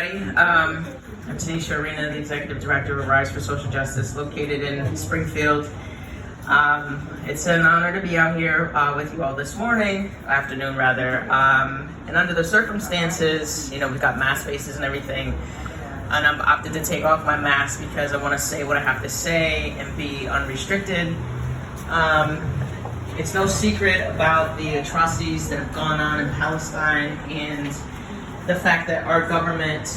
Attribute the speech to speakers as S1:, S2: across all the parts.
S1: everybody. I'm Tanisha, the Executive Director of Rise for Social Justice, located in Springfield. It's an honor to be out here with you all this afternoon rather. And under the circumstances, we've got mask faces and everything. And I'm opted to take off my mask because I want to say what I have to say and be unrestricted. It's no secret about the atrocities that have gone on in Palestine and the fact that our government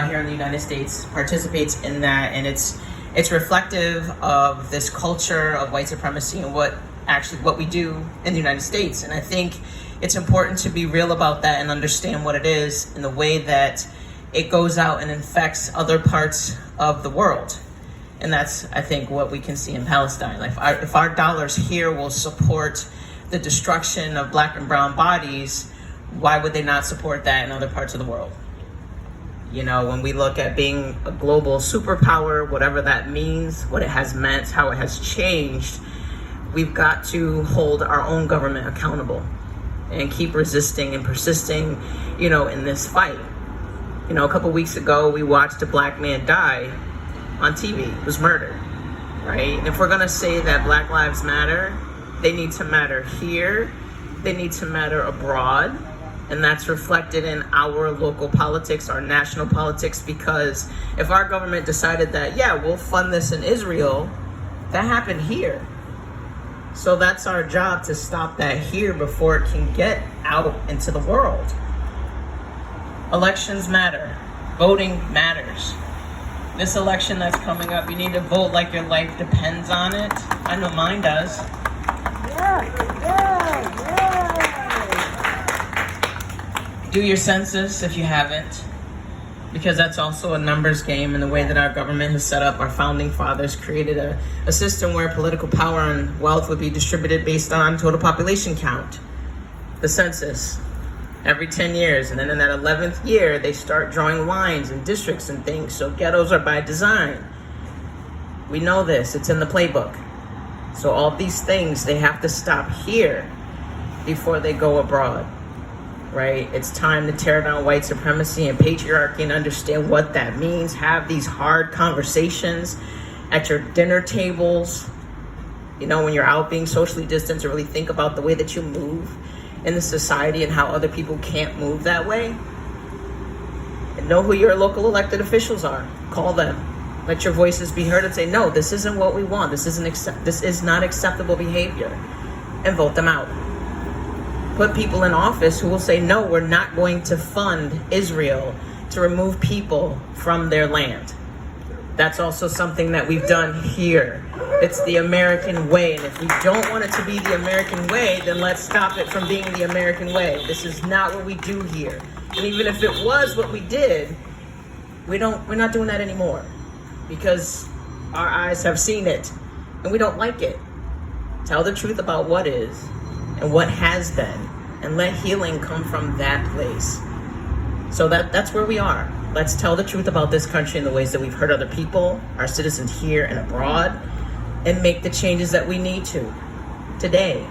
S1: here in the United States participates in that, and it's reflective of this culture of white supremacy and what we do in the United States. And I think it's important to be real about that and understand what it is in the way that it goes out and infects other parts of the world. And that's, I think, what we can see in Palestine. Like if our dollars here will support the destruction of Black and brown bodies, why would they not support that in other parts of the world? When we look at being a global superpower, whatever that means, what it has meant, how it has changed, we've got to hold our own government accountable and keep resisting and persisting, in this fight. A couple weeks ago, we watched a Black man die on TV, was murdered, right? And if we're gonna say that Black lives matter, they need to matter here, they need to matter abroad, and that's reflected in our local politics, our national politics, because if our government decided that, yeah, we'll fund this in Israel, that happened here. So that's our job to stop that here before it can get out into the world. Elections matter, voting matters. This election that's coming up, you need to vote like your life depends on it. I know mine does. Do your census if you haven't, because that's also a numbers game in the way that our government has set up. Our founding fathers created a system where political power and wealth would be distributed based on total population count, the census, every 10 years. And then in that 11th year, they start drawing lines and districts and things. So ghettos are by design. We know this, it's in the playbook. So all these things, they have to stop here before they go abroad, right? It's time to tear down white supremacy and patriarchy and understand what that means. Have these hard conversations at your dinner tables, when you're out being socially distanced, to really think about the way that you move in the society and how other people can't move that way. And know who your local elected officials are. Call them. Let your voices be heard and say, no, this isn't what we want. This is not acceptable behavior. And vote them out. Put people in office who will say, no, we're not going to fund Israel to remove people from their land. That's also something that we've done here. It's the American way. And if we don't want it to be the American way, then let's stop it from being the American way. This is not what we do here. And even if it was what we did, we're not doing that anymore, because our eyes have seen it and we don't like it. Tell the truth about what is and what has been, and let healing come from that place. So that's where we are. Let's tell the truth about this country in the ways that we've hurt other people, our citizens here and abroad, and make the changes that we need to today.